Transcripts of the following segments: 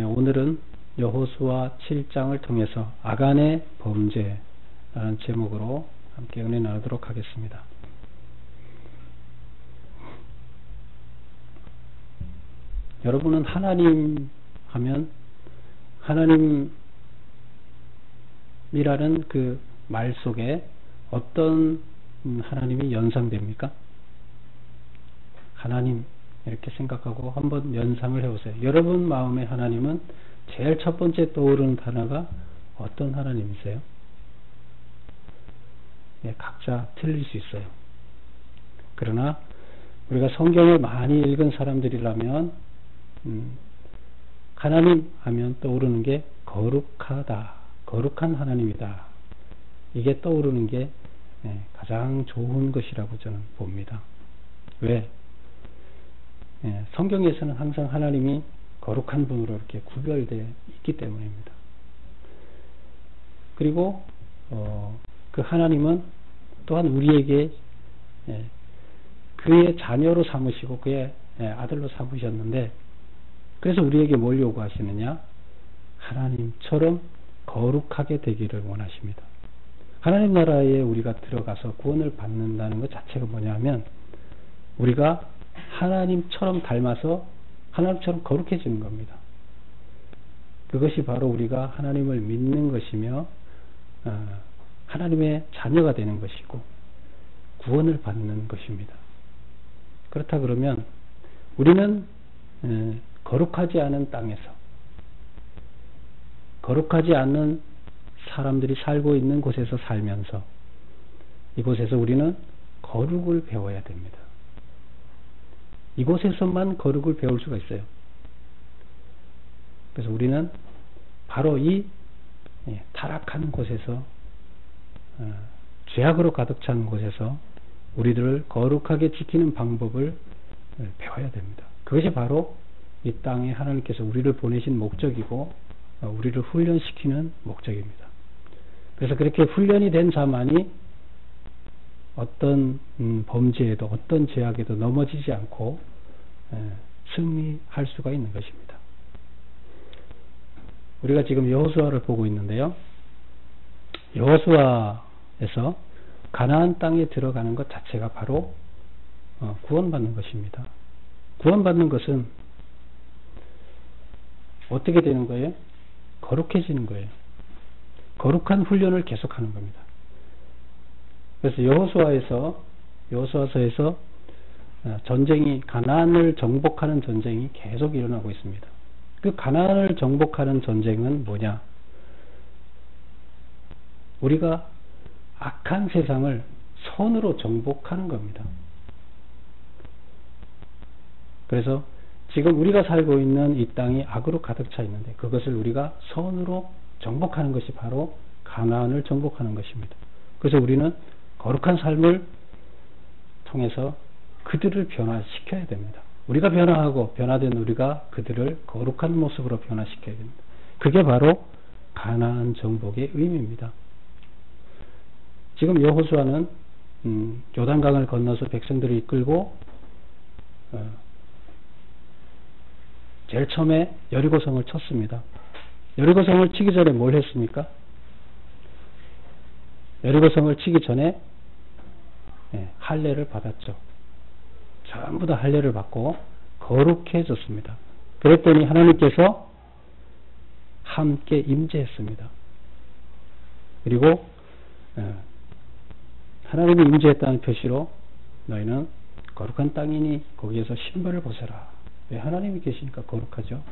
오늘은 여호수아 7장을 통해서 아간의 범죄라는 제목으로 함께 은혜 나누도록 하겠습니다. 여러분은 하나님 하면 하나님이라는 그 말 속에 어떤 하나님이 연상됩니까? 하나님 이렇게 생각하고 한번 연상을 해보세요. 여러분 마음의 하나님은 제일 첫 번째 떠오르는 단어가 어떤 하나님이세요? 각자 틀릴 수 있어요. 그러나 우리가 성경을 많이 읽은 사람들이라면 하나님 하면 떠오르는 게 거룩하다, 거룩한 하나님이다, 이게 떠오르는 게 가장 좋은 것이라고 저는 봅니다. 왜? 성경에서는 항상 하나님이 거룩한 분으로 이렇게 구별되어 있기 때문입니다. 그리고 그 하나님은 또한 우리에게 그의 자녀로 삼으시고 그의 아들로 삼으셨는데, 그래서 우리에게 뭘 요구하시느냐? 하나님처럼 거룩하게 되기를 원하십니다. 하나님 나라에 우리가 들어가서 구원을 받는다는 것 자체가 뭐냐면, 우리가 하나님처럼 닮아서 하나님처럼 거룩해지는 겁니다. 그것이 바로 우리가 하나님을 믿는 것이며 하나님의 자녀가 되는 것이고 구원을 받는 것입니다. 그렇다 그러면 우리는 거룩하지 않은 땅에서, 거룩하지 않은 사람들이 살고 있는 곳에서 살면서 이곳에서 우리는 거룩을 배워야 됩니다. 이곳에서만 거룩을 배울 수가 있어요. 그래서 우리는 바로 이 타락한 곳에서, 죄악으로 가득 찬 곳에서 우리들을 거룩하게 지키는 방법을 배워야 됩니다. 그것이 바로 이 땅에 하나님께서 우리를 보내신 목적이고 우리를 훈련시키는 목적입니다. 그래서 그렇게 훈련이 된 자만이 어떤 범죄에도 어떤 죄악에도 넘어지지 않고 승리할 수가 있는 것입니다. 우리가 지금 여호수아를 보고 있는데요, 여호수아에서 가나안 땅에 들어가는 것 자체가 바로 구원받는 것입니다. 구원받는 것은 어떻게 되는 거예요? 거룩해지는 거예요. 거룩한 훈련을 계속하는 겁니다. 그래서 여호수아서에서 전쟁이, 가나안을 정복하는 전쟁이 계속 일어나고 있습니다. 그 가나안을 정복하는 전쟁은 뭐냐? 우리가 악한 세상을 선으로 정복하는 겁니다. 그래서 지금 우리가 살고 있는 이 땅이 악으로 가득 차 있는데 그것을 우리가 선으로 정복하는 것이 바로 가나안을 정복하는 것입니다. 그래서 우리는 거룩한 삶을 통해서 그들을 변화시켜야 됩니다. 우리가 변화하고 변화된 우리가 그들을 거룩한 모습으로 변화시켜야 됩니다. 그게 바로 가나안 정복의 의미입니다. 지금 여호수아는 요단강을 건너서 백성들을 이끌고 제일 처음에 여리고성을 쳤습니다. 여리고성을 치기 전에 뭘 했습니까? 여리고성을 치기 전에 할례를 받았죠. 전부 다 할례를 받고 거룩해졌습니다. 그랬더니 하나님께서 함께 임재했습니다. 그리고 하나님이 임재했다는 표시로 너희는 거룩한 땅이니 거기에서 신발을 벗어라. 왜? 하나님이 계시니까 거룩하죠.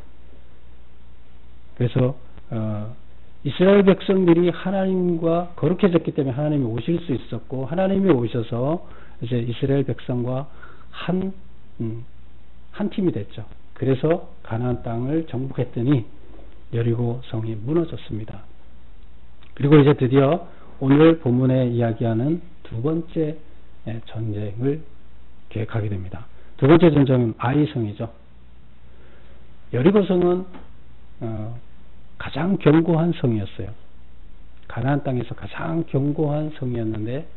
그래서 이스라엘 백성들이 하나님과 거룩해졌기 때문에 하나님이 오실 수 있었고, 하나님이 오셔서 이제 이스라엘 백성과 한 팀이 됐죠. 그래서 가나안 땅을 정복했더니 여리고 성이 무너졌습니다. 그리고 이제 드디어 오늘 본문에 이야기하는 두 번째 전쟁을 계획하게 됩니다. 두 번째 전쟁은 아이성이죠. 여리고성은 가장 견고한 성이었어요. 가나안 땅에서 가장 견고한 성이었는데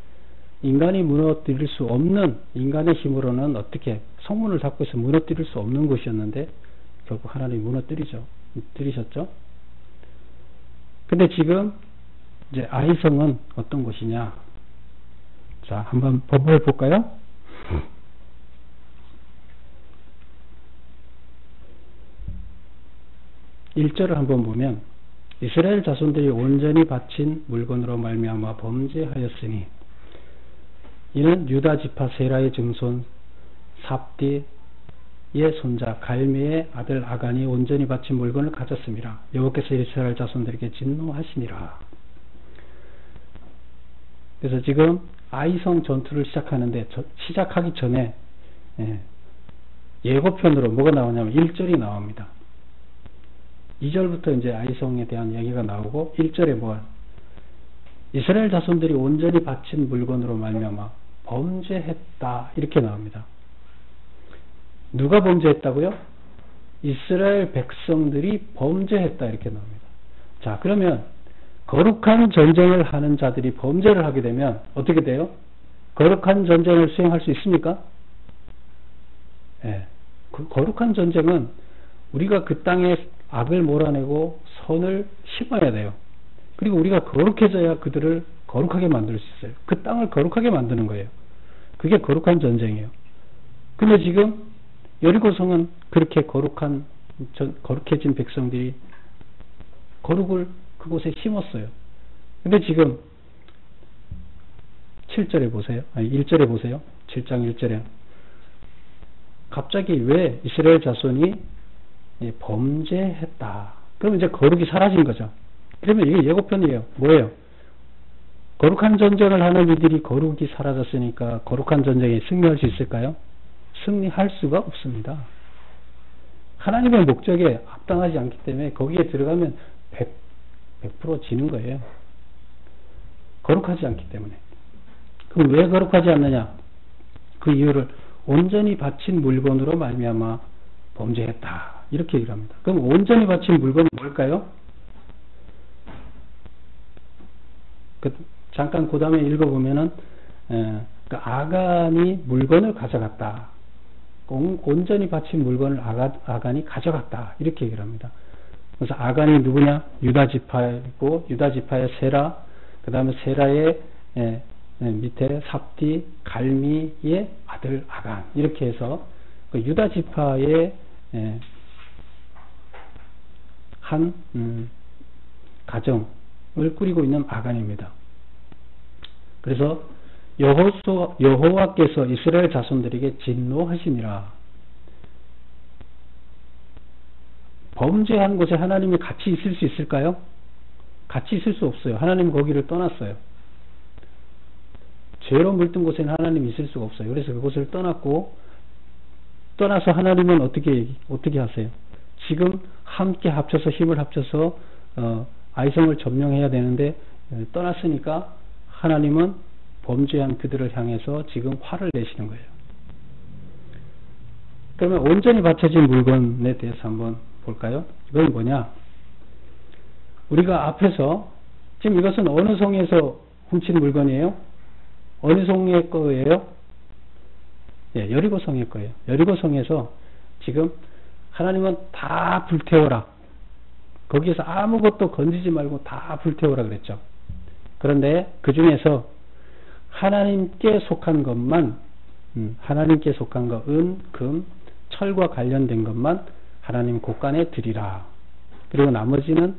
인간이 무너뜨릴 수 없는, 인간의 힘으로는 어떻게 성문을 닫고 해서 무너뜨릴 수 없는 곳이었는데 결국 하나님이 무너뜨리죠. 들으셨죠? 근데 지금 이제 아이성은 어떤 곳이냐? 자, 한번 법을 볼까요? (1절을) 한번 보면 이스라엘 자손들이 온전히 바친 물건으로 말미암아 범죄하였으니 이는 유다 지파 세라의 증손 삽디의 손자 갈미의 아들 아간이 온전히 바친 물건을 가졌습니다. 여호와께서 이스라엘 자손들에게 진노하시니라. 그래서 지금 아이성 전투를 시작하는데 시작하기 전에 예고편으로 뭐가 나오냐면 1절이 나옵니다. 2절부터 이제 아이성에 대한 얘기가 나오고 1절에 뭐 이스라엘 자손들이 온전히 바친 물건으로 말미암아 범죄했다 이렇게 나옵니다. 누가 범죄했다고요? 이스라엘 백성들이 범죄했다 이렇게 나옵니다. 자, 그러면 거룩한 전쟁을 하는 자들이 범죄를 하게 되면 어떻게 돼요? 거룩한 전쟁을 수행할 수 있습니까? 그 거룩한 전쟁은 우리가 그 땅에 악을 몰아내고 선을 심어야 돼요. 그리고 우리가 거룩해져야 그들을 거룩하게 만들 수 있어요. 그 땅을 거룩하게 만드는 거예요. 그게 거룩한 전쟁이에요. 근데 지금 여리고성은 그렇게 거룩해진 백성들이 거룩을 그곳에 심었어요. 근데 지금 7절에 보세요. 아니 1절에 보세요. 7장 1절에 갑자기 왜 이스라엘 자손이 범죄했다. 그러면 이제 거룩이 사라진 거죠. 그러면 이게 예고편이에요. 뭐예요? 거룩한 전쟁을 하는 이들이 거룩이 사라졌으니까 거룩한 전쟁에 승리할 수 있을까요? 승리할 수가 없습니다. 하나님의 목적에 합당하지 않기 때문에 거기에 들어가면 100% 지는 거예요. 거룩하지 않기 때문에. 그럼 왜 거룩하지 않느냐? 그 이유를 온전히 바친 물건으로 말미암아 범죄했다. 이렇게 얘기를 합니다. 그럼 온전히 바친 물건은 뭘까요? 잠깐 그 다음에 읽어보면은 아간이 물건을 가져갔다. 온전히 바친 물건을 아간이 가져갔다. 이렇게 얘기를 합니다. 그래서 아간이 누구냐? 유다 지파이고 유다 지파의 세라, 그 다음에 세라의 밑에 삽디, 갈미의 아들 아간 이렇게 해서 그 유다 지파의 한 가정을 꾸리고 있는 아간입니다. 그래서 여호와께서 이스라엘 자손들에게 진노하시니라. 범죄한 곳에 하나님이 같이 있을 수 있을까요? 같이 있을 수 없어요. 하나님은 거기를 떠났어요. 죄로 물든 곳에는 하나님이 있을 수가 없어요. 그래서 그곳을 떠나서 하나님은 어떻게 하세요? 지금 함께 합쳐서 힘을 합쳐서 아이성을 점령해야 되는데 떠났으니까 하나님은 범죄한 그들을 향해서 지금 화를 내시는 거예요. 그러면 온전히 바쳐진 물건에 대해서 한번 볼까요? 이건 뭐냐? 우리가 앞에서 지금 이것은 어느 성에서 훔친 물건이에요? 어느 성의 거예요? 여리고 성의 거예요. 여리고 성에서 지금 하나님은 다 불태워라. 거기에서 아무것도 건지지 말고 다 불태워라 그랬죠. 그런데 그 중에서 하나님께 속한 것만, 하나님께 속한 것, 은, 금, 철과 관련된 것만 하나님 곳간에 드리라. 그리고 나머지는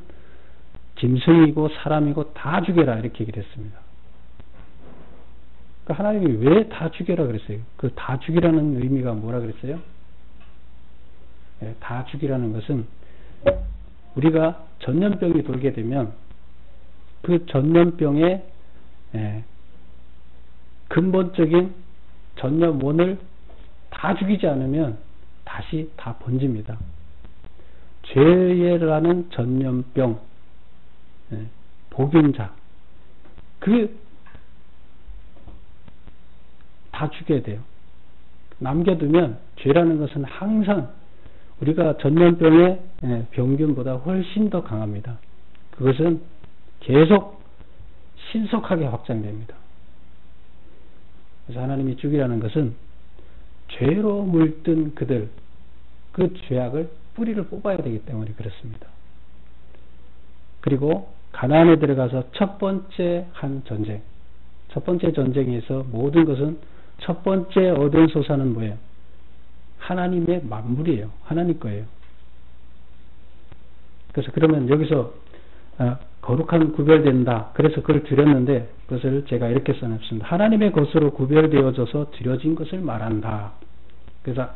짐승이고 사람이고 다 죽여라. 이렇게 얘기를 했습니다. 그러니까 하나님이 왜 다 죽여라 그랬어요? 그 다 죽이라는 의미가 뭐라 그랬어요? 다 죽이라는 것은 우리가 전염병이 돌게 되면 그 전염병의 근본적인 전염원을 다 죽이지 않으면 다시 다 번집니다. 죄라는 전염병, 복균자, 다 죽여야 돼요. 남겨두면 죄라는 것은 항상 우리가 전염병의 병균보다 훨씬 더 강합니다. 그것은 계속 신속하게 확장됩니다. 그래서 하나님이 죽이라는 것은 죄로 물든 그들, 그 죄악을 뿌리를 뽑아야 되기 때문에 그렇습니다. 그리고 가나안에 들어가서 첫 번째 한 전쟁, 첫 번째 전쟁에서 모든 것은 첫 번째 얻은 소산은 뭐예요? 하나님의 만물이에요. 하나님 거예요. 그래서 그러면 여기서 거룩한 구별된다. 그래서 그걸 드렸는데 그것을 제가 이렇게 써놨습니다. 하나님의 것으로 구별되어져서 드려진 것을 말한다. 그래서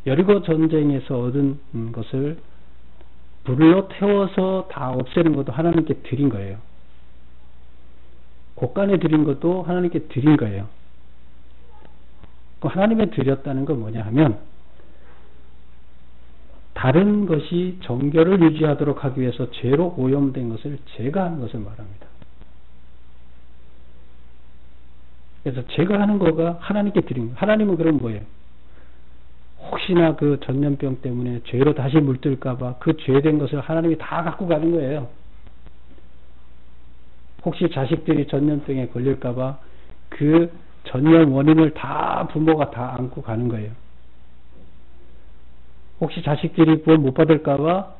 여리고 전쟁에서 얻은 것을 불로 태워서 다 없애는 것도 하나님께 드린 거예요. 곳간에 드린 것도 하나님께 드린 거예요. 그 하나님에 드렸다는 건 뭐냐 하면 다른 것이 정결을 유지하도록 하기 위해서 죄로 오염된 것을 제거하는 것을 말합니다. 그래서 제거하는 거가 하나님께 드린 거예요. 하나님은 그럼 뭐예요? 혹시나 그 전염병 때문에 죄로 다시 물들까봐 그 죄된 것을 하나님이 다 갖고 가는 거예요. 혹시 자식들이 전염병에 걸릴까봐 그 전염 원인을 다 부모가 다 안고 가는 거예요. 혹시 자식들이 구원 못 받을까봐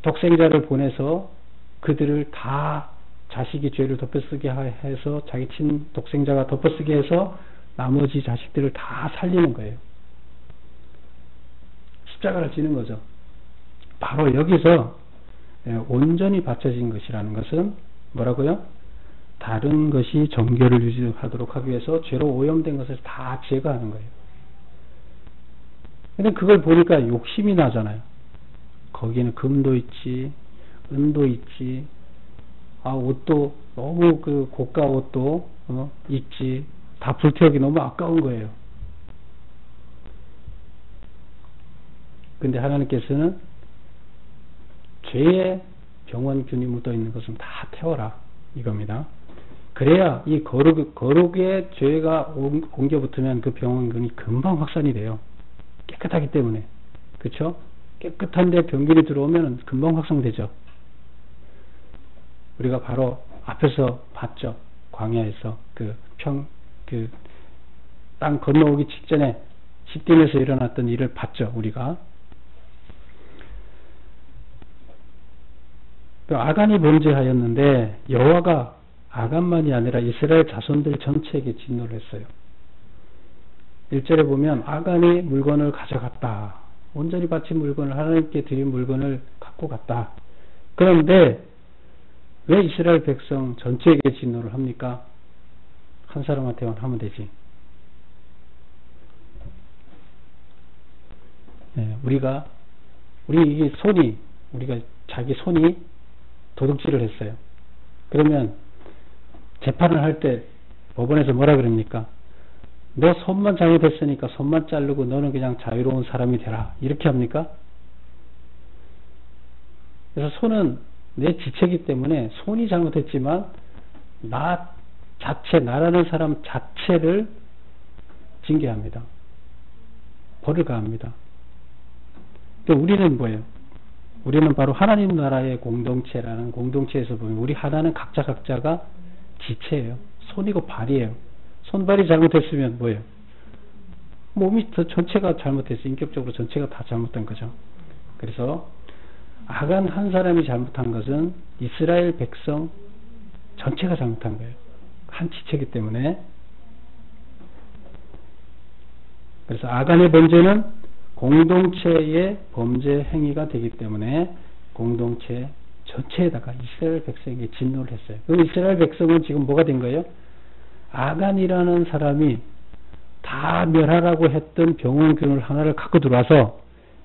독생자를 보내서 그들을 다 자식이 죄를 덮어쓰게 해서 자기 친 독생자가 덮어쓰게 해서 나머지 자식들을 다 살리는 거예요. 십자가를 지는 거죠. 바로 여기서 온전히 바쳐진 것이라는 것은 뭐라고요? 다른 것이 정결을 유지하도록 하기 위해서 죄로 오염된 것을 다 제거하는 거예요. 근데 그걸 보니까 욕심이 나잖아요. 거기는 금도 있지, 은도 있지, 옷도 너무 그 고가 옷도 있지, 다 불태우기 너무 아까운 거예요. 근데 하나님께서는 죄의 병원균이 묻어 있는 것은 다 태워라 이겁니다. 그래야 이 거룩에 죄가 옮겨 붙으면 그 병원균이 금방 확산이 돼요. 깨끗하기 때문에. 그렇죠? 깨끗한데 병균이 들어오면 금방 확산되죠. 우리가 바로 앞에서 봤죠. 광야에서 땅 건너오기 직전에 시딤에서 일어났던 일을 봤죠. 우리가. 아간이 범죄하였는데 여호와가 아간만이 아니라 이스라엘 자손들 전체에게 진노를 했어요. 1절에 보면 아간이 물건을 가져갔다. 온전히 바친 물건을 하나님께 드린 물건을 갖고 갔다. 그런데 왜 이스라엘 백성 전체에게 진노를 합니까? 한 사람한테만 하면 되지. 우리 이게 우리가 자기 손이 도둑질을 했어요. 그러면 재판을 할 때 법원에서 뭐라 그럽니까? 너 손만 잘못했으니까 손만 자르고 너는 그냥 자유로운 사람이 되라. 이렇게 합니까? 그래서 손은 내 지체이기 때문에 손이 잘못했지만 나라는 사람 자체를 징계합니다. 벌을 가합니다. 우리는 뭐예요? 우리는 바로 하나님 나라의 공동체라는 공동체에서 보면 우리 하나는 각자가 지체예요. 손이고 발이에요. 손발이 잘못했으면 뭐예요? 몸이 전체가 잘못했어요. 인격적으로 전체가 다 잘못된 거죠. 그래서 아간 한 사람이 잘못한 것은 이스라엘 백성 전체가 잘못한 거예요. 한 지체이기 때문에. 그래서 아간의 범죄는 공동체의 범죄 행위가 되기 때문에 공동체 전체에다가 이스라엘 백성에게 진노를 했어요. 그럼 이스라엘 백성은 지금 뭐가 된 거예요? 아간이라는 사람이 다 멸하라고 했던 병원균을 하나를 갖고 들어와서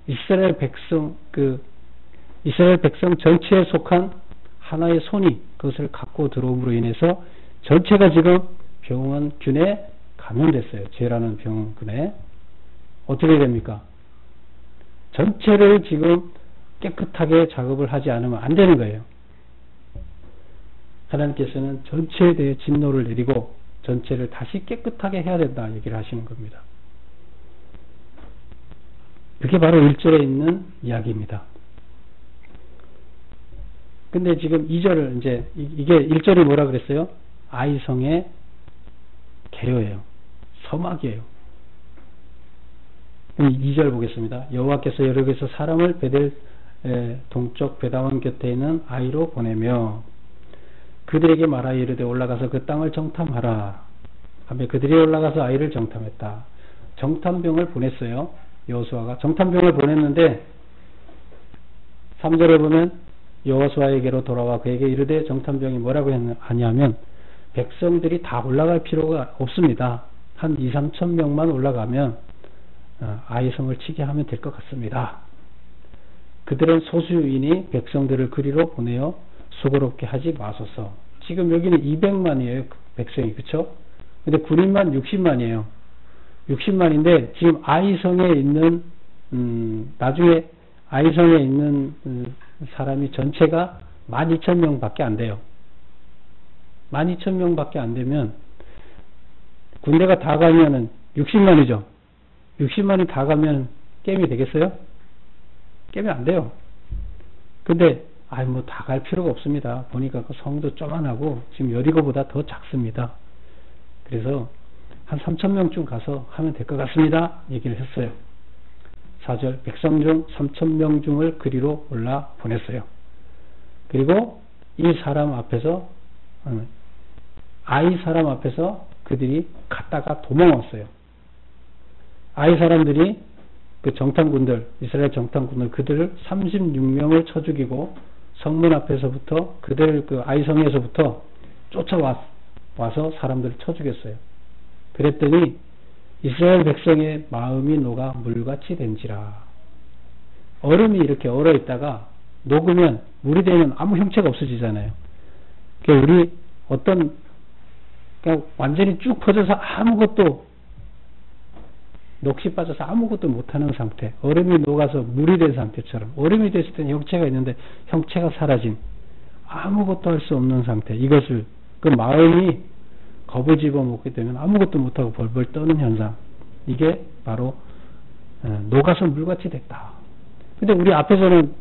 이스라엘 백성 전체에 속한 하나의 손이 그것을 갖고 들어옴으로 인해서 전체가 지금 병원균에 감염됐어요. 죄라는 병원균에. 어떻게 됩니까? 전체를 지금 깨끗하게 작업을 하지 않으면 안 되는 거예요. 하나님께서는 전체에 대해 진노를 내리고 전체를 다시 깨끗하게 해야 된다 얘기를 하시는 겁니다. 그게 바로 1절에 있는 이야기입니다. 근데 지금 2절을 이게 1절이 뭐라 그랬어요? 아이성의 계려예요. 서막이에요. 2절 보겠습니다. 여호와께서 여리고에서 사람을 베델 동쪽 베다원 곁에 있는 아이로 보내며 그들에게 말하여 이르되 올라가서 그 땅을 정탐하라. 하며 그들이 올라가서 아이를 정탐했다. 정탐병을 보냈어요. 여호수아가 정탐병을 보냈는데 3절에 보면 여호수아에게로 돌아와 그에게 이르되 정탐병이 뭐라고 하냐면 백성들이 다 올라갈 필요가 없습니다. 한 2, 3천 명만 올라가면 아이성을 치게 하면 될 것 같습니다. 그들은 소수인이 백성들을 그리로 보내어 수고롭게 하지 마소서. 지금 여기는 200만이에요. 백성이. 그쵸? 근데 군인만 60만이에요. 60만인데 지금 아이성에 있는 나중에 아이성에 있는 사람이 전체가 12,000명밖에 안 돼요. 12,000명밖에 안 되면 군대가 다 가면은 60만이죠. 60만이 다 가면 게임이 되겠어요? 게임이 안 돼요. 근데 뭐 다 갈 필요가 없습니다. 보니까 그 성도 쪼만하고 지금 여리고보다 더 작습니다. 그래서 한 3,000명쯤 가서 하면 될 것 같습니다. 얘기를 했어요. 4절 백성 중 3,000명 중을 그리로 올라 보냈어요. 그리고 이 사람 앞에서 아이 사람 앞에서 그들이 갔다가 도망왔어요. 아이 사람들이 그 정탐군들 이스라엘 정탐군들 그들을 36명을 쳐 죽이고 성문 앞에서부터 그들 그 아이성에서부터 쫓아와서 사람들을 쳐 죽였어요. 그랬더니 이스라엘 백성의 마음이 녹아 물같이 된지라. 얼음이 이렇게 얼어 있다가 녹으면 물이 되면 아무 형체가 없어지잖아요. 그러니까 우리 그냥 완전히 쭉 퍼져서 아무것도 녹시 빠져서 아무것도 못하는 상태, 얼음이 녹아서 물이 된 상태처럼 얼음이 됐을 때는 형체가 있는데 형체가 사라진 아무것도 할 수 없는 상태, 이것을 그 마음이 겁을 집어먹게 되면 아무것도 못하고 벌벌 떠는 현상, 이게 바로 녹아서 물같이 됐다. 근데 우리 앞에서는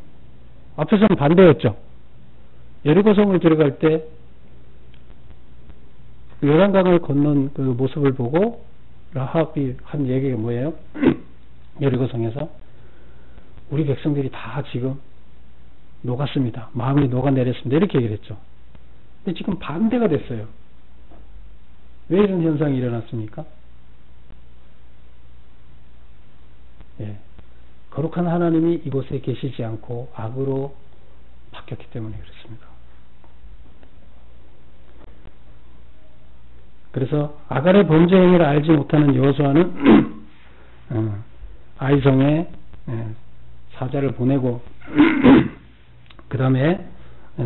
반대였죠. 여리고성을 들어갈 때 요단강을 건넌 그 모습을 보고 라합이 한 얘기가 뭐예요? 여리고성에서 우리 백성들이 다 지금 녹았습니다. 마음이 녹아내렸습니다. 이렇게 얘기를 했죠. 근데 지금 반대가 됐어요. 왜 이런 현상이 일어났습니까? 예. 거룩한 하나님이 이곳에 계시지 않고 악으로 바뀌었기 때문에 그렇습니다. 그래서 아갈의 범죄 행위를 알지 못하는 여호수아는 아이성에 사자를 보내고 그 다음에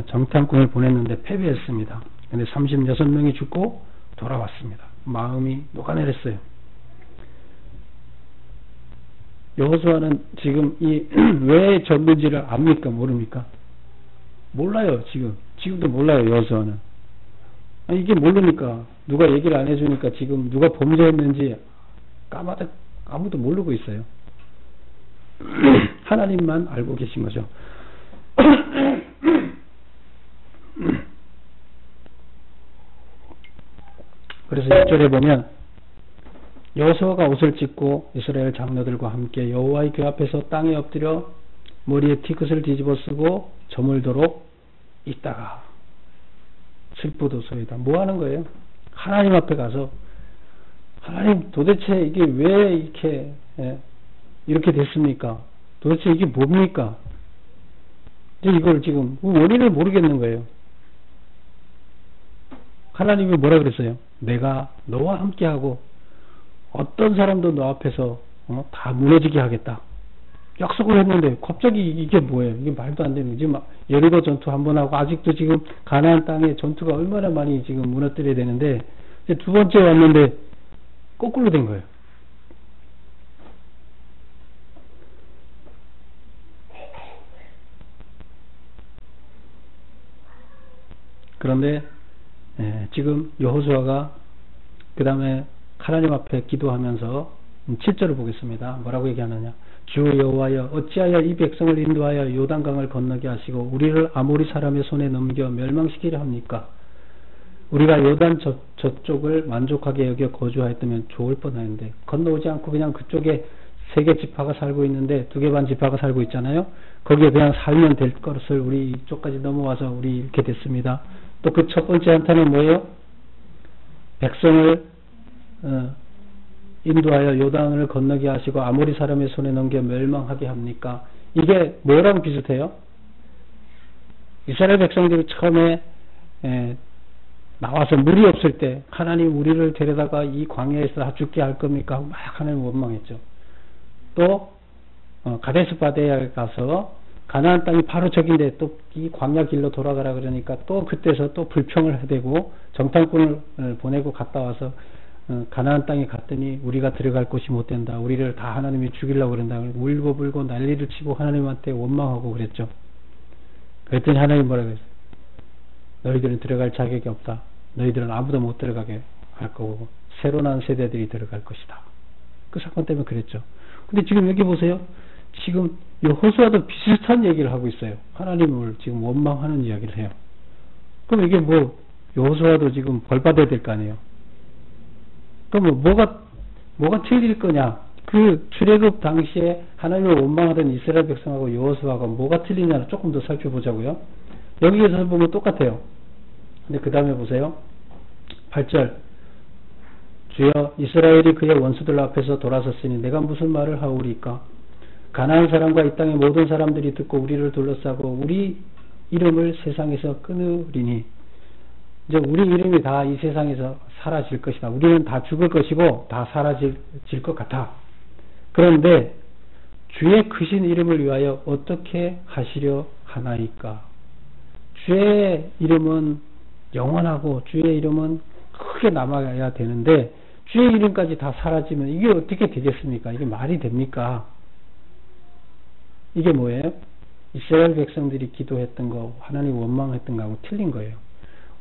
정탐꾼을 보냈는데 패배했습니다. 근데 36명이 죽고 돌아왔습니다. 마음이 녹아내렸어요. 여호수아는 지금 왜 졌는지를 압니까? 모릅니까? 몰라요. 지금도 몰라요. 여호수아는. 이게 모르니까, 누가 얘기를 안 해주니까 지금 누가 범죄했는지 아무도 모르고 있어요. 하나님만 알고 계신 거죠. 그래서 1절에 보면 여호수아가 옷을 찢고 이스라엘 장로들과 함께 여호와의 궤 앞에서 땅에 엎드려 머리에 티끝을 뒤집어 쓰고 저물도록 있다가 슬프도소이다. 뭐 하는 거예요? 하나님 앞에 가서 하나님 도대체 이게 왜 이렇게 됐습니까? 도대체 이게 뭡니까? 이걸 지금 원인을 모르겠는 거예요. 하나님이 뭐라 그랬어요? 내가 너와 함께하고 어떤 사람도 너 앞에서 다 무너지게 하겠다. 약속을 했는데 갑자기 이게 뭐예요? 이게 말도 안 되는 거지. 지금 여리고 전투 한번 하고 아직도 지금 가나안 땅에 전투가 얼마나 많이 지금 무너뜨려야 되는데 이제 두 번째 왔는데 거꾸로 된 거예요. 그런데 지금 여호수아가 그 다음에 하나님 앞에 기도하면서 7절을 보겠습니다. 뭐라고 얘기하느냐? 주 여호와여 어찌하여 이 백성을 인도하여 요단강을 건너게 하시고 우리를 아모리 사람의 손에 넘겨 멸망시키려 합니까? 우리가 요단 저쪽을 만족하게 여겨 거주하였다면 좋을 뻔하는데 건너오지 않고 그냥 그쪽에 3개 지파가 살고 있는데 2개 반 지파가 살고 있잖아요. 거기에 그냥 살면 될 것을 우리 이쪽까지 넘어와서 우리 이렇게 됐습니다. 또 그 첫 번째 한타는 뭐예요? 백성을 인도하여 요단을 건너게 하시고 아모리 사람의 손에 넘겨 멸망하게 합니까? 이게 뭐랑 비슷해요? 이스라엘 백성들이 처음에 나와서 물이 없을 때 하나님 우리를 데려다가 이 광야에서 죽게 할 겁니까? 막 하나님 원망했죠. 또 가데스 바네아에 가서 가나안 땅이 바로 저긴데 또 이 광야 길로 돌아가라 그러니까 또 그때서 또 불평을 해대고 정탐꾼을 보내고 갔다 와서 가나안 땅에 갔더니 우리가 들어갈 곳이 못 된다. 우리를 다 하나님이 죽이려고 그런다. 울고 불고 난리를 치고 하나님한테 원망하고 그랬죠. 그랬더니 하나님 뭐라고 했어요? 너희들은 들어갈 자격이 없다. 너희들은 아무도 못 들어가게 할 거고 새로 난 세대들이 들어갈 것이다. 그 사건 때문에 그랬죠. 근데 지금 여기 보세요. 지금 여호수아도 비슷한 얘기를 하고 있어요. 하나님을 지금 원망하는 이야기를 해요. 그럼 이게 뭐 여호수아도 지금 벌받아야 될 거 아니에요. 그럼 뭐가 틀릴 거냐? 그 출애굽 당시에 하나님을 원망하던 이스라엘 백성하고 여호수아가 뭐가 틀리냐를 조금 더 살펴보자고요. 여기에서 보면 똑같아요. 근데 그 다음에 보세요. 8절 주여 이스라엘이 그의 원수들 앞에서 돌아섰으니 내가 무슨 말을 하오리까? 가나안 사람과 이 땅의 모든 사람들이 듣고 우리를 둘러싸고 우리 이름을 세상에서 끊으리니 이제 우리 이름이 다 이 세상에서 사라질 것이다. 우리는 다 죽을 것이고 다 사라질 것 같아. 그런데 주의 크신 이름을 위하여 어떻게 하시려 하나이까? 주의 이름은 영원하고 주의 이름은 크게 남아야 되는데 주의 이름까지 다 사라지면 이게 어떻게 되겠습니까? 이게 말이 됩니까? 이게 뭐예요? 이스라엘 백성들이 기도했던 거, 하나님 원망했던 거하고 틀린 거예요.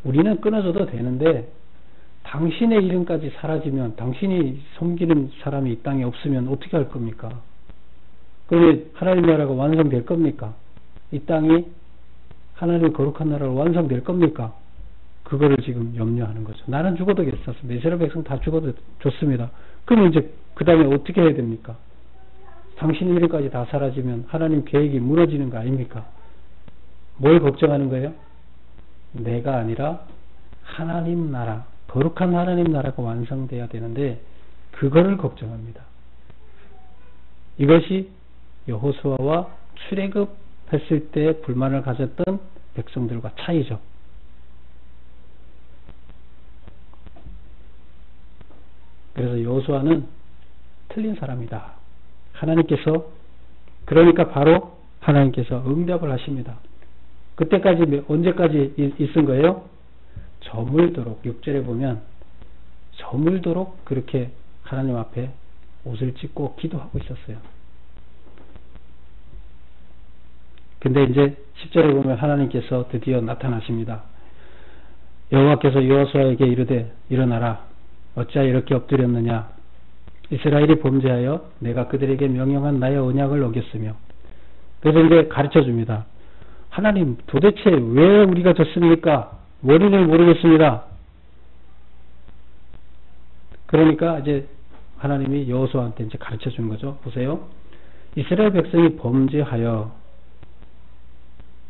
우리는 끊어져도 되는데 당신의 이름까지 사라지면 당신이 섬기는 사람이 이 땅에 없으면 어떻게 할 겁니까? 그러면 하나님 나라가 완성될 겁니까? 이 땅이 하나님 거룩한 나라로 완성될 겁니까? 그거를 지금 염려하는 거죠. 나는 죽어도 괜찮습니다. 이스라엘 백성 다 죽어도 좋습니다. 그러면 이제 그 다음에 어떻게 해야 됩니까? 당신의 이름까지 다 사라지면 하나님 계획이 무너지는 거 아닙니까? 뭘 걱정하는 거예요? 내가 아니라 하나님 나라, 거룩한 하나님 나라가 완성돼야 되는데 그거를 걱정합니다. 이것이 여호수아와 출애굽했을 때 불만을 가졌던 백성들과 차이죠. 그래서 여호수아는 틀린 사람이다. 하나님께서 그러니까 바로 하나님께서 응답을 하십니다. 그때까지 언제까지 있은 거예요? 저물도록 6절에 보면 저물도록 그렇게 하나님 앞에 옷을 찢고 기도하고 있었어요. 근데 이제 10절에 보면 하나님께서 드디어 나타나십니다. 여호와께서 여호수아에게 이르되 일어나라 어찌하여 이렇게 엎드렸느냐 이스라엘이 범죄하여 내가 그들에게 명령한 나의 언약을 어겼으며 그래서 이제 가르쳐 줍니다. 하나님 도대체 왜 우리가 졌습니까? 원인을 모르겠습니다. 그러니까 이제 하나님이 여호수아한테 이제 가르쳐 주는 거죠. 보세요. 이스라엘 백성이 범죄하여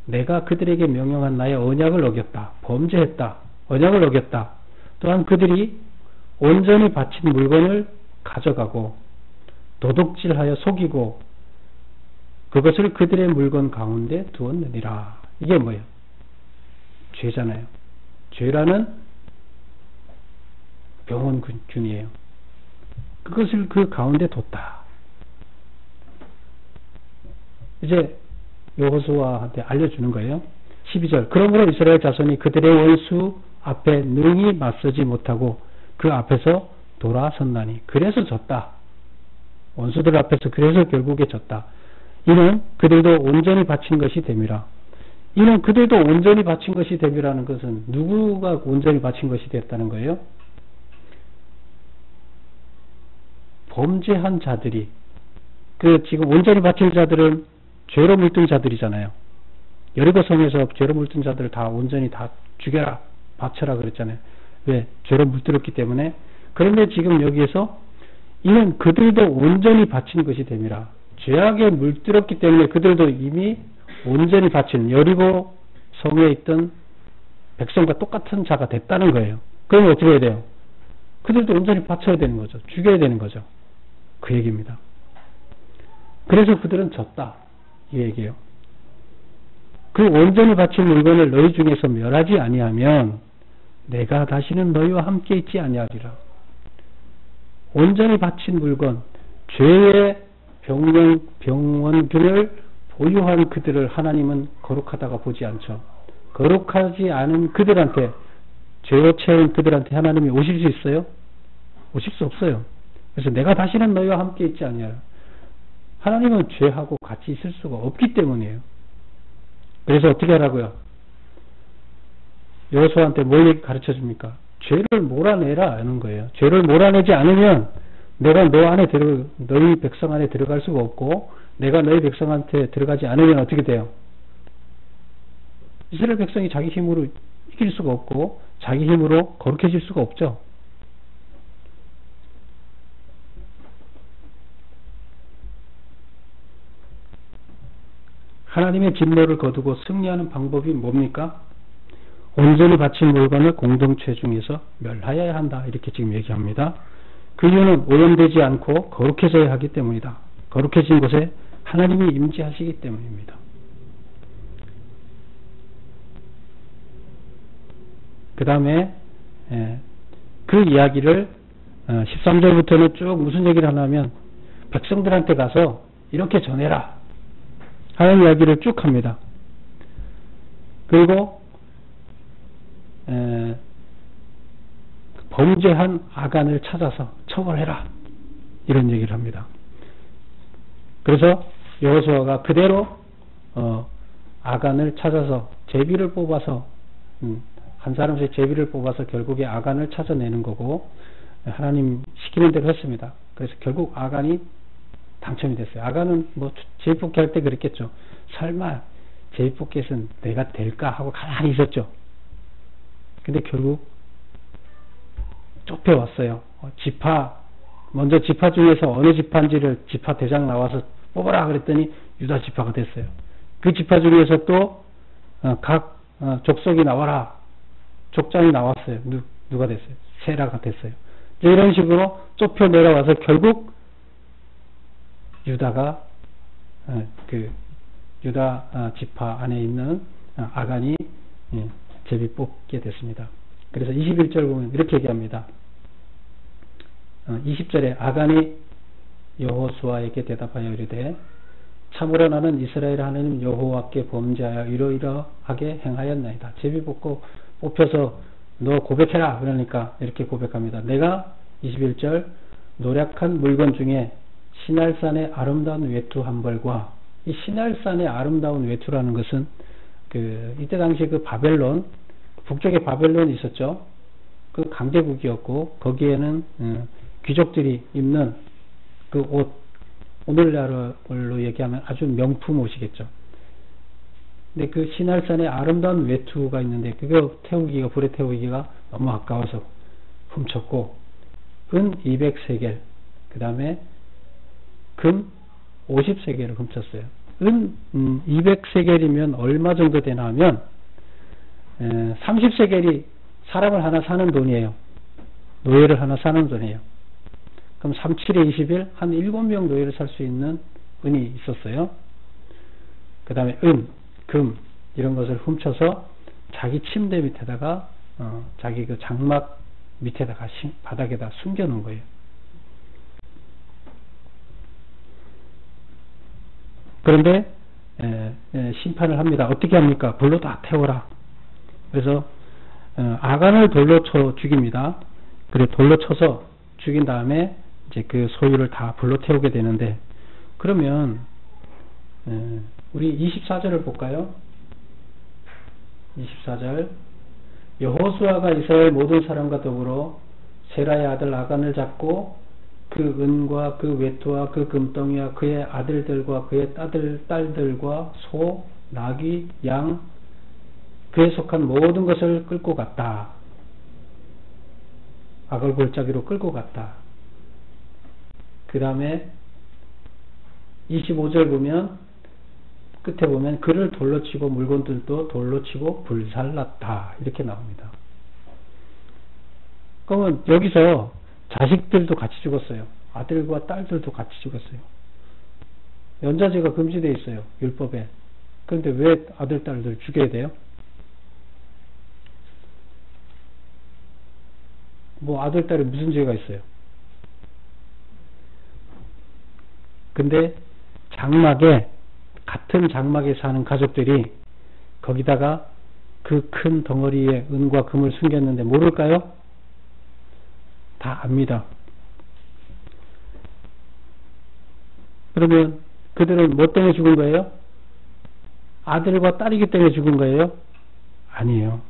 내가 그들에게 명령한 나의 언약을 어겼다. 범죄했다. 언약을 어겼다. 또한 그들이 온전히 바친 물건을 가져가고 도둑질하여 속이고 그것을 그들의 물건 가운데 두었느니라. 이게 뭐예요? 죄잖아요. 죄라는 병원균이에요. 그것을 그 가운데 뒀다. 이제 여호수아한테 알려주는 거예요. 12절 그러므로 이스라엘 자손이 그들의 원수 앞에 능히 맞서지 못하고 그 앞에서 돌아섰나니 그래서 졌다. 원수들 앞에서 그래서 결국에 졌다. 이는 그들도 온전히 바친 것이 됨이라. 이는 그들도 온전히 바친 것이 됨이라는 것은 누구가 온전히 바친 것이 됐다는 거예요? 범죄한 자들이 그 지금 온전히 바친 자들은 죄로 물든 자들이잖아요. 여리고 성에서 죄로 물든 자들을 다 온전히 다 죽여라 바쳐라 그랬잖아요. 왜? 죄로 물들었기 때문에. 그런데 지금 여기에서 이는 그들도 온전히 바친 것이 됨이라. 죄악에 물들었기 때문에 그들도 이미 온전히 바친 여리고 성에 있던 백성과 똑같은 자가 됐다는 거예요. 그러면 어떻게 해야 돼요? 그들도 온전히 바쳐야 되는 거죠. 죽여야 되는 거죠. 그 얘기입니다. 그래서 그들은 졌다. 이 얘기예요. 그 온전히 바친 물건을 너희 중에서 멸하지 아니하면 내가 다시는 너희와 함께 있지 아니하리라. 온전히 바친 물건, 죄의 병원균을 보유한 그들을 하나님은 거룩하다가 보지 않죠. 거룩하지 않은 그들한테, 죄에 채운 그들한테 하나님이 오실 수 있어요? 오실 수 없어요. 그래서 내가 다시는 너희와 함께 있지 아니하라. 하나님은 죄하고 같이 있을 수가 없기 때문이에요. 그래서 어떻게 하라고요? 여호수아한테 뭘 가르쳐 줍니까? 죄를 몰아내라 하는 거예요. 죄를 몰아내지 않으면 내가 너희 백성 안에 들어갈 수가 없고, 내가 너희 백성한테 들어가지 않으면 어떻게 돼요? 이스라엘 백성이 자기 힘으로 이길 수가 없고 자기 힘으로 거룩해질 수가 없죠. 하나님의 진노를 거두고 승리하는 방법이 뭡니까? 온전히 바친 물건을 공동체 중에서 멸하여야 한다. 이렇게 지금 얘기합니다. 그 이유는 오염되지 않고 거룩해져야 하기 때문이다. 거룩해진 곳에 하나님이 임재하시기 때문입니다. 그 다음에 그 이야기를 13절부터는 쭉 무슨 얘기를 하냐면 백성들한테 가서 이렇게 전해라 하는 이야기를 쭉 합니다. 그리고 범죄한 아간을 찾아서 처벌해라 이런 얘기를 합니다. 그래서 여호수아가 그대로 아간을 찾아서 제비를 뽑아서 한 사람씩 제비를 뽑아서 결국에 아간을 찾아내는 거고, 하나님 시키는 대로 했습니다. 그래서 결국 아간이 당첨이 됐어요. 아간은 뭐 제비 뽑기 할 때 그랬겠죠. 설마 제비 뽑기에서는 내가 될까 하고 가만히 있었죠. 근데 결국 좁혀왔어요. 먼저 지파 중에서 어느 지파인지를 지파 대장 나와서 뽑아라 그랬더니 유다 지파가 됐어요. 그 지파 중에서 또 각 족속이 나와라. 족장이 나왔어요. 누가 됐어요? 세라가 됐어요. 이런 식으로 좁혀 내려와서 결국 유다가 그 유다 지파 안에 있는 아간이 제비 뽑게 됐습니다. 그래서 21절 보면 이렇게 얘기합니다. 20절에 아간이 여호수아에게 대답하여 이르되 참으로 나는 이스라엘 하나님 여호와께 범죄하여 이러이러하게 행하였나이다. 제비 뽑혀서 너 고백해라 그러니까 이렇게 고백합니다. 내가 21절 노략한 물건 중에 시날산의 아름다운 외투 한 벌과, 이 시날산의 아름다운 외투라는 것은 이때 당시 그 바벨론, 북쪽에 바벨론이 있었죠. 그 강대국이었고 거기에는 귀족들이 입는 그 옷, 오늘날로 얘기하면 아주 명품 옷이겠죠. 근데 그 시날산에 아름다운 외투가 있는데 그거 불에 태우기가 너무 아까워서 훔쳤고, 은 200세겔, 그 다음에 금 50세겔을 훔쳤어요. 은 200세겔이면 얼마 정도 되나 하면 30세겔이 사람을 하나 사는 돈이에요. 노예를 하나 사는 돈이에요. 그럼 37에 21, 한 7명 노예를 살 수 있는 은이 있었어요. 그 다음에 금, 이런 것을 훔쳐서 자기 침대 밑에다가, 자기 그 장막 밑에다가, 바닥에다 숨겨 놓은 거예요. 그런데, 심판을 합니다. 어떻게 합니까? 불로 다 태워라. 그래서, 아간을 돌로 쳐 죽입니다. 그래, 돌로 쳐서 죽인 다음에, 이제 그 소유를 다 불로 태우게 되는데, 그러면 우리 24절을 볼까요? 24절 여호수아가 이스라엘 모든 사람과 더불어 세라의 아들 아간을 잡고 그 은과 그 외투와 그 금덩이와 그의 아들들과 그의 딸들과 소, 나귀, 양, 그에 속한 모든 것을 끌고 갔다. 아걸 골짜기로 끌고 갔다. 그 다음에 25절 보면 끝에 보면 그를 돌로 치고 물건들도 돌로 치고 불살랐다 이렇게 나옵니다. 그러면 여기서 자식들도 같이 죽었어요. 아들과 딸들도 같이 죽었어요. 연좌제가 금지되어 있어요. 율법에. 그런데 왜 아들, 딸들 죽여야 돼요? 뭐 아들, 딸이 무슨 죄가 있어요? 근데 장막에, 같은 장막에 사는 가족들이 거기다가 그 큰 덩어리에 은과 금을 숨겼는데 모를까요? 다 압니다. 그러면 그들은 뭐 때문에 죽은 거예요? 아들과 딸이기 때문에 죽은 거예요? 아니에요.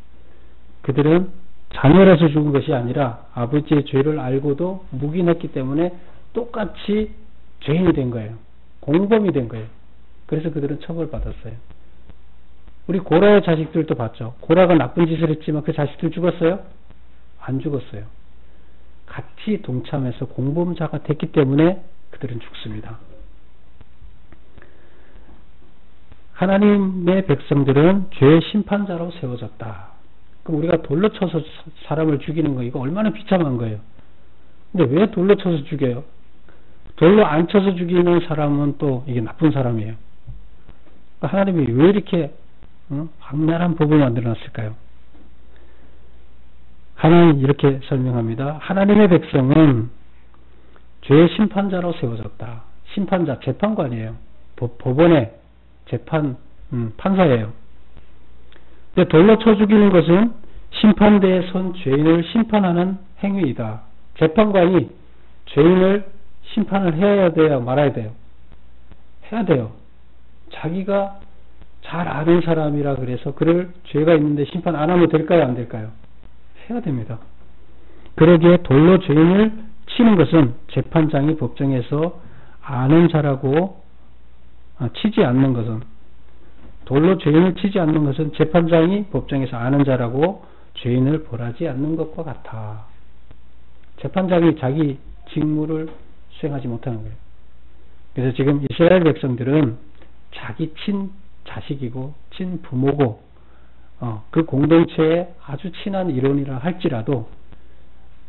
그들은 자녀라서 죽은 것이 아니라 아버지의 죄를 알고도 묵인했기 때문에 똑같이 죄인이 된 거예요. 공범이 된 거예요. 그래서 그들은 처벌받았어요. 우리 고라의 자식들도 봤죠. 고라가 나쁜 짓을 했지만 그 자식들 죽었어요? 안 죽었어요. 같이 동참해서 공범자가 됐기 때문에 그들은 죽습니다. 하나님의 백성들은 죄의 심판자로 세워졌다. 그럼 우리가 돌로 쳐서 사람을 죽이는 거 이거 얼마나 비참한 거예요. 근데 왜 돌로 쳐서 죽여요? 돌로 안 쳐서 죽이는 사람은 또 이게 나쁜 사람이에요. 그러니까 하나님이 왜 이렇게 악랄한 법을 만들어놨을까요? 하나님 이렇게 설명합니다. 하나님의 백성은 죄의 심판자로 세워졌다. 심판자, 재판관이에요. 법원의 재판, 판사예요. 근데 돌로 쳐 죽이는 것은 심판대에 선 죄인을 심판하는 행위이다. 재판관이 죄인을 심판을 해야 돼요? 말아야 돼요? 해야 돼요. 자기가 잘 아는 사람이라 그래서 그를 죄가 있는데 심판 안 하면 될까요? 안 될까요? 해야 됩니다. 그러기에 돌로 죄인을 치는 것은 재판장이 법정에서 아는 자라고 치지 않는 것은, 돌로 죄인을 치지 않는 것은 재판장이 법정에서 아는 자라고 죄인을 벌하지 않는 것과 같아. 재판장이 자기 직무를 수행하지 못하는 거예요. 그래서 지금 이스라엘 백성들은 자기 친 자식이고 친 부모고 그 공동체에 아주 친한 일원이라 할지라도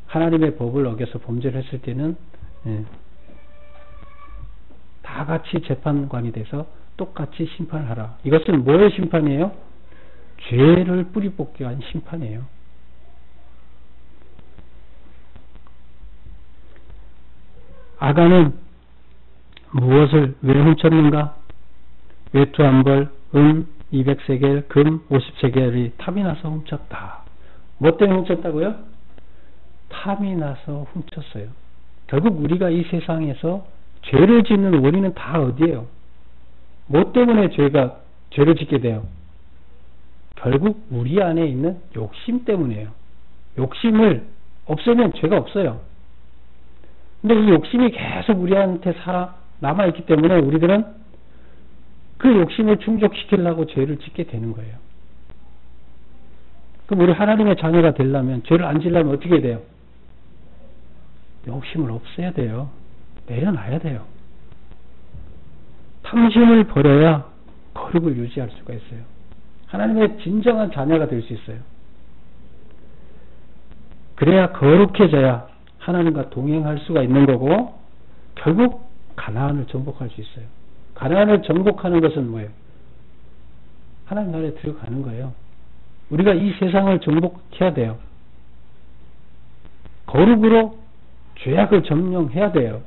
하나님의 법을 어겨서 범죄를 했을 때는 다 같이 재판관이 돼서 똑같이 심판을 하라. 이것은 뭐의 심판이에요? 죄를 뿌리 뽑기 위한 심판이에요. 아간은 무엇을 왜 훔쳤는가? 외투 한 벌, 200세겔, 금 50세겔이 탐이 나서 훔쳤다. 뭐 때문에 훔쳤다고요? 탐이 나서 훔쳤어요. 결국 우리가 이 세상에서 죄를 짓는 원인은 다 어디예요? 뭐 때문에 죄를 짓게 돼요? 결국 우리 안에 있는 욕심 때문이에요. 욕심을 없애면 죄가 없어요. 근데 이 욕심이 계속 우리한테 남아있기 때문에 우리들은 그 욕심을 충족시키려고 죄를 짓게 되는 거예요. 그럼 우리 하나님의 자녀가 되려면, 죄를 안 지려면 어떻게 돼요? 욕심을 없애야 돼요. 내려놔야 돼요. 탐심을 버려야 거룩을 유지할 수가 있어요. 하나님의 진정한 자녀가 될 수 있어요. 그래야 거룩해져야 하나님과 동행할 수가 있는 거고, 결국 가나안을 정복할 수 있어요. 가나안을 정복하는 것은 뭐예요? 하나님 나라에 들어가는 거예요. 우리가 이 세상을 정복해야 돼요. 거룩으로 죄악을 점령해야 돼요.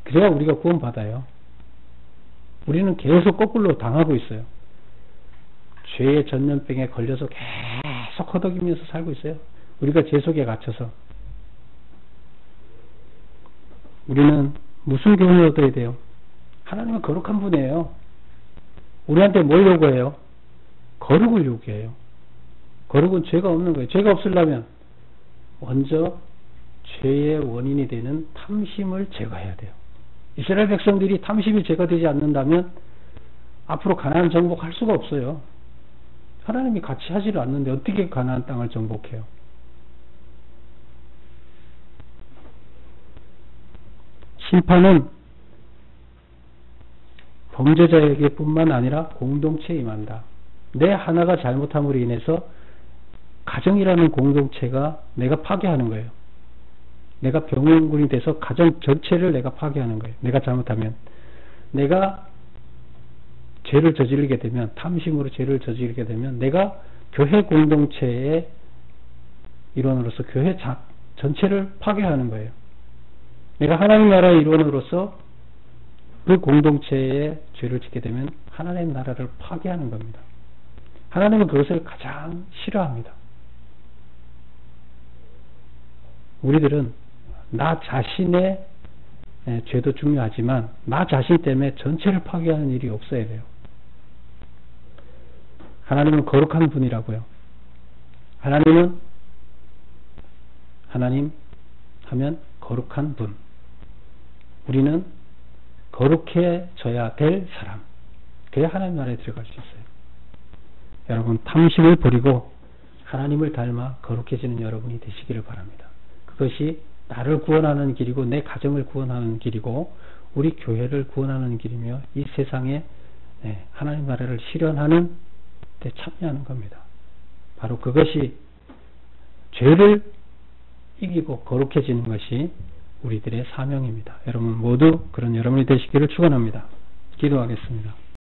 그래야 우리가 구원받아요. 우리는 계속 거꾸로 당하고 있어요. 죄의 전염병에 걸려서 계속 허덕이면서 살고 있어요. 우리가 죄 속에 갇혀서. 우리는 무슨 교훈을 얻어야 돼요? 하나님은 거룩한 분이에요. 우리한테 뭘 요구해요? 거룩을 요구해요. 거룩은 죄가 없는 거예요. 죄가 없으려면 먼저 죄의 원인이 되는 탐심을 제거해야 돼요. 이스라엘 백성들이 탐심이 제거되지 않는다면 앞으로 가나안 정복할 수가 없어요. 하나님이 같이 하지를 않는데 어떻게 가나안 땅을 정복해요? 심판은 범죄자에게 뿐만 아니라 공동체에 임한다. 내 하나가 잘못함으로 인해서 가정이라는 공동체가 내가 파괴하는 거예요. 내가 병원군이 돼서 가정 전체를 내가 파괴하는 거예요. 내가 잘못하면. 내가 죄를 저지르게 되면, 탐심으로 죄를 저지르게 되면 내가 교회 공동체의 일원으로서 교회 전체를 파괴하는 거예요. 내가 하나님 나라의 일원으로서 그 공동체에 죄를 짓게 되면 하나님 나라를 파괴하는 겁니다. 하나님은 그것을 가장 싫어합니다. 우리들은 나 자신의 죄도 중요하지만 나 자신 때문에 전체를 파괴하는 일이 없어야 돼요. 하나님은 거룩한 분이라고요. 하나님 하면 거룩한 분. 우리는 거룩해져야 될 사람. 그래야 하나님 나라에 들어갈 수 있어요. 여러분, 탐심을 버리고 하나님을 닮아 거룩해지는 여러분이 되시기를 바랍니다. 그것이 나를 구원하는 길이고 내 가정을 구원하는 길이고 우리 교회를 구원하는 길이며 이 세상에 하나님 나라를 실현하는 데 참여하는 겁니다. 바로 그것이 죄를 이기고 거룩해지는 것이 우리들의 사명입니다. 여러분 모두 그런 여러분이 되시기를 축원합니다. 기도하겠습니다.